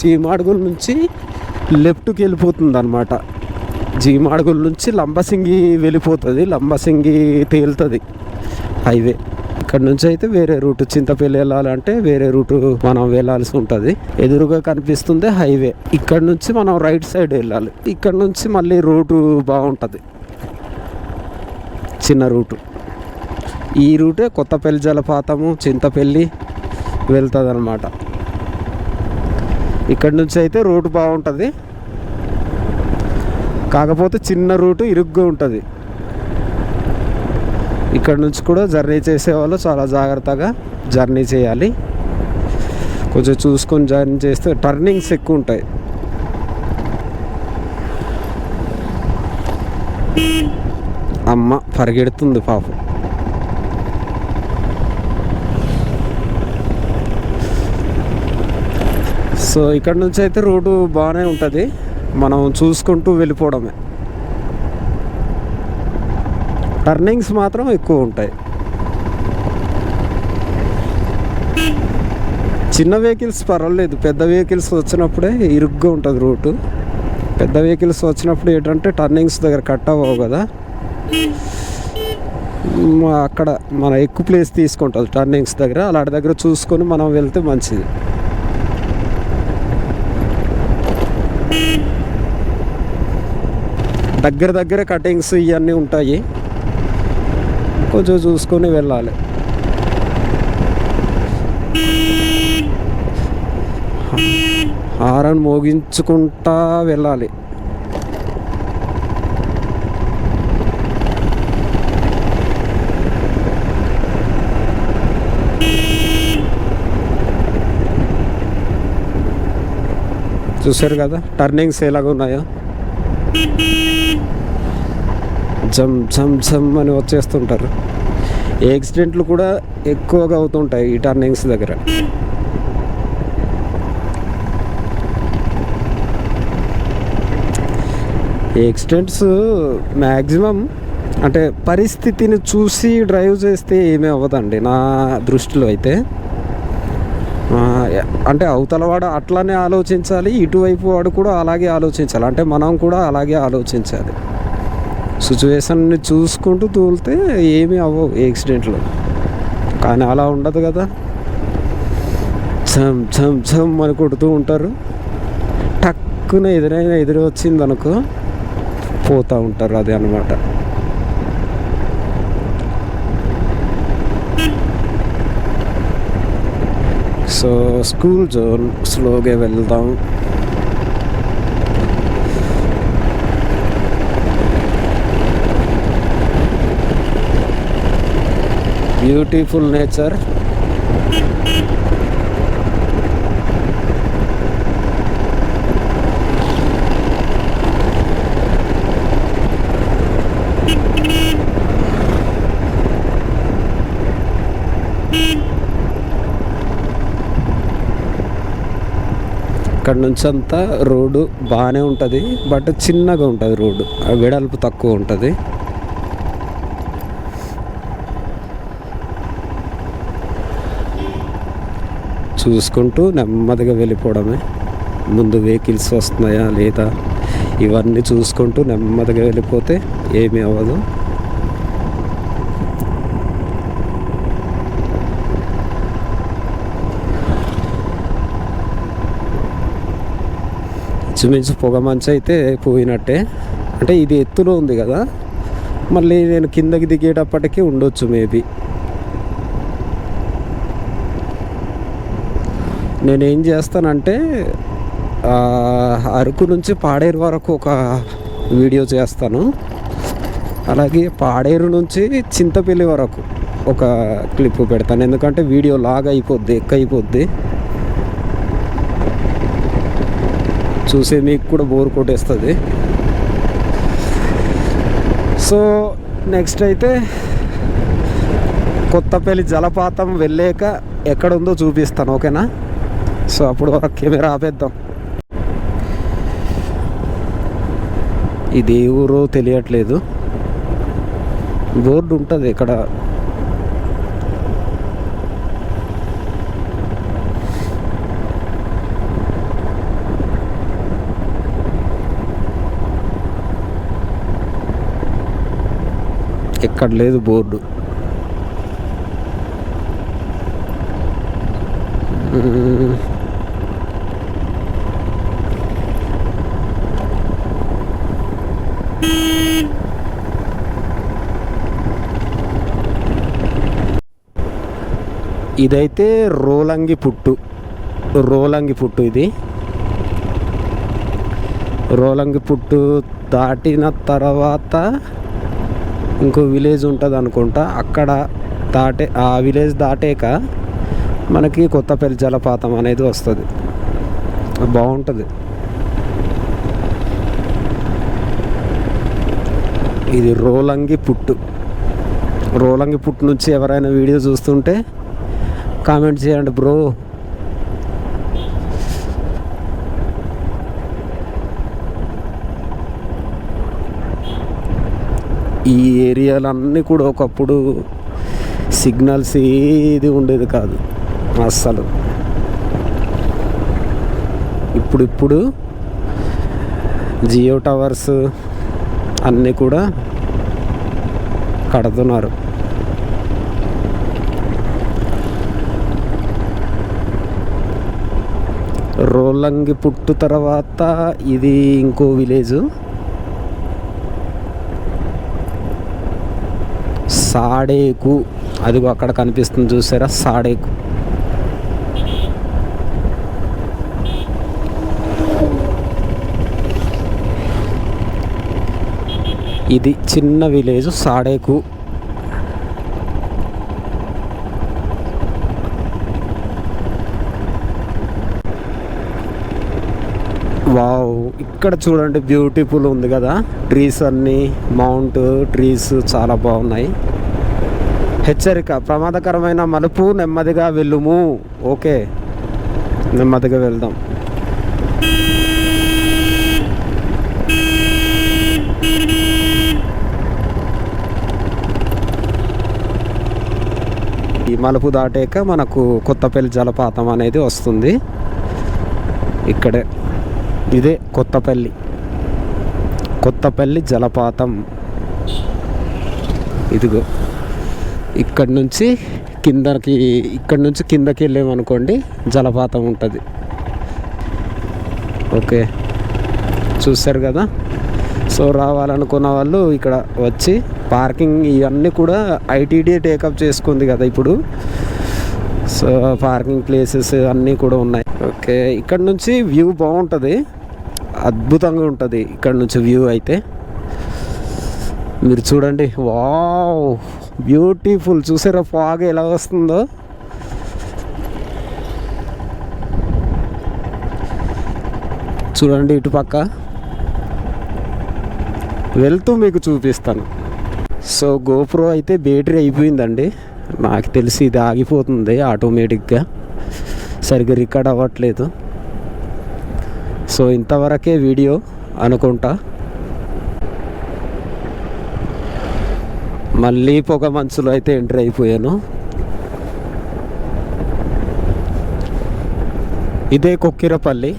జీమాడుగుల నుంచి లెఫ్ట్కి వెళ్ళిపోతుంది అనమాట. జీమాడుగుల నుంచి లంబసింగి వెళ్ళిపోతుంది, లంబసింగి తేలుతుంది హైవే. ఇక్కడ నుంచి అయితే వేరే రూట్, చింతపల్లి వెళ్ళాలంటే వేరే రూటు మనం వెళ్ళాల్సి ఉంటుంది. ఎదురుగా కనిపిస్తుంది హైవే. ఇక్కడ నుంచి మనం రైట్ సైడ్ వెళ్ళాలి. ఇక్కడ నుంచి మళ్ళీ రూటు బాగుంటుంది, చిన్న రూటు. ఈ రూటే కొత్తపల్లి జలపాతము, చింతపల్లి వెళ్తుంది అనమాట. ఇక్కడ నుంచి అయితే రూటు బాగుంటుంది, కాకపోతే చిన్న రూటు ఇరుగ్గా ఉంటుంది. ఇక్కడ నుంచి కూడా జర్నీ చేసేవాళ్ళు చాలా జాగ్రత్తగా జర్నీ చేయాలి. కొంచెం చూసుకొని జర్నీ చేస్తే టర్నింగ్స్ ఎక్కువ ఉంటాయి. అమ్మ పరిగెడుతుంది పాపం. సో ఇక్కడ నుంచి అయితే రోడ్డు బాగానే ఉంటుంది, మనం చూసుకుంటూ వెళ్ళిపోవడమే. టర్నింగ్స్ మాత్రం ఎక్కువ ఉంటాయి. చిన్న వెహికల్స్ పర్వాలేదు, పెద్ద వెహికల్స్ వచ్చినప్పుడే ఇరుగ్గా ఉంటుంది రూటు. పెద్ద వెహికల్స్ వచ్చినప్పుడు ఏంటంటే టర్నింగ్స్ దగ్గర కట్ అవ్వవు కదా, అక్కడ మన ఎక్కువ ప్లేస్ తీసుకుంటుంది టర్నింగ్స్ దగ్గర. అలాంటి దగ్గర చూసుకొని మనం వెళ్తే మంచిది. దగ్గర కటింగ్స్ ఇవన్నీ ఉంటాయి, కొంచెం చూసుకొని వెళ్ళాలి. హారన్ మోగించుకుంటా వెళ్ళాలి. చూసారు కదా టర్నింగ్స్ ఎలాగ ఉన్నాయో, జమ్ జమ్ జమ్ అని వచ్చేస్తుంటారు. యాక్సిడెంట్లు కూడా ఎక్కువగా అవుతుంటాయి ఈ టర్నింగ్స్ దగ్గర. యాక్సిడెంట్స్ మ్యాక్సిమం అంటే పరిస్థితిని చూసి డ్రైవ్ చేస్తే ఏమీ అవ్వదండి నా దృష్టిలో అయితే. అంటే అవతల వాడు అట్లానే ఆలోచించాలి, ఇటువైపు వాడు కూడా అలాగే ఆలోచించాలి, అంటే మనం కూడా అలాగే ఆలోచించాలి. సిచ్యువేషన్ని చూసుకుంటూ తూలితే ఏమీ అవ్వవు యాక్సిడెంట్లు. కానీ అలా ఉండదు కదా, ఛమ్ ఛమ్ ఛమ్ అని కొడుతూ ఉంటారు. టక్కున ఎదురు వచ్చింది అనుకో పోతూ ఉంటారు. అది అన్నమాట. సో స్కూల్ జోన్ స్లోగా వెళ్దాం. Beautiful nature. ఇక్కడ నుంచి అంతా రోడ్డు బాగానే ఉంటుంది, బట్ చిన్నగా ఉంటుంది రోడ్డు, వెడల్పు తక్కువ ఉంటుంది. చూసుకుంటూ నెమ్మదిగా వెళ్ళిపోవడమే. ముందు వెహికల్స్ వస్తున్నాయా లేదా ఇవన్నీ చూసుకుంటూ నెమ్మదిగా వెళ్ళిపోతే ఏమీ అవ్వదు. ఇంచుమించు పొగ మంచి అయితే పోయినట్టే. అంటే ఇది ఎత్తులో ఉంది కదా, మళ్ళీ నేను కిందకి దిగేటప్పటికీ ఉండొచ్చు మేబీ. నేనేం చేస్తానంటే అరకు నుంచి పాడేరు వరకు ఒక వీడియో చేస్తాను, అలాగే పాడేరు నుంచి చింతపల్లి వరకు ఒక క్లిప్ పెడతాను. ఎందుకంటే వీడియో లాగ్ అయిపోద్ది, ఎక్కువైపోద్ది, చూసే మీకు కూడా బోర్ కొట్టేస్తుంది. సో నెక్స్ట్ అయితే కొత్తపల్లి జలపాతం వెళ్ళాక ఎక్కడ ఉందో చూపిస్తాను, ఓకేనా? సో అప్పుడు కెమెరా ఆపేద్దాం. ఇది ఏ ఊరో తెలియట్లేదు, బోర్డు ఉంటుంది ఇక్కడ. ఎక్కడ లేదు బోర్డు. ఇదైతే రోలంగి పుట్టు ఇది. రోలంగి పుట్టు దాటిన తర్వాత ఇంకో విలేజ్ ఉంటుంది అనుకుంటా. అక్కడ ఆ విలేజ్ దాటాక మనకి కొత్తపల్లి జలపాతం అనేది వస్తుంది. బాగుంటుంది. ఇది రోలంగి పుట్టు నుంచి ఎవరైనా వీడియో చూస్తుంటే కామెంట్ చేయండి బ్రో. ఈ ఏరియాలన్నీ కూడా ఒకప్పుడు సిగ్నల్స్ ఏది ఉండేది కాదు అస్సలు. ఇప్పుడు జియో టవర్స్ అన్నీ కూడా కడుతున్నారు. రోలంగి పుట్టు తర్వాత ఇది ఇంకో విలేజ్ సాడేకు. అదిగో అక్కడ కనిపిస్తుంది చూసారా, సాడేకు. ఇది చిన్న విలేజ్ సాడేకు. వావ్, ఇక్కడ చూడండి బ్యూటిఫుల్ ఉంది కదా. ట్రీస్ అన్నీ మౌంట్ ట్రీస్ చాలా బాగున్నాయి. హెచ్చరిక, ప్రమాదకరమైన మలుపు, నెమ్మదిగా వెళ్ళుము. ఓకే, నెమ్మదిగా వెళ్దాం. ఈ మలుపు దాటాక మనకు కొత్తపల్లి జలపాతం అనేది వస్తుంది. ఇక్కడే ఇదే కొత్తపల్లి జలపాతం. ఇదిగో ఇక్కడ నుంచి కిందకి వెళ్ళామనుకోండి జలపాతం ఉంటుంది. ఓకే, చూస్తారు కదా. సో రావాలనుకున్న వాళ్ళు ఇక్కడ వచ్చి పార్కింగ్ ఇవన్నీ కూడా ఐటీడీ టేకప్ చేసుకుంది కదా ఇప్పుడు. సో పార్కింగ్ ప్లేసెస్ అన్నీ కూడా ఉన్నాయి. ఓకే, ఇక్కడ నుంచి వ్యూ బాగుంటుంది, అద్భుతంగా ఉంటుంది ఇక్కడ నుంచి వ్యూ అయితే. మీరు చూడండి, వావ్ బ్యూటిఫుల్. చూసారా ఫాగ్ ఎలా వస్తుందో. చూడండి ఇటుపక్క వెళ్తూ మీకు చూపిస్తాను. సో గోప్రో అయితే బ్యాటరీ అయిపోయిందండి. నాకు తెలిసి ఇది ఆగిపోతుంది ఆటోమేటిక్గా, సరిగ్గా రికార్డ్ అవ్వట్లేదు. సో ఇంతవరకే వీడియో అనుకుంటా. మళ్ళీ పొగ మంచులో అయితే ఎంటర్ అయిపోయాను. ఇదే కొక్కిరపల్లి.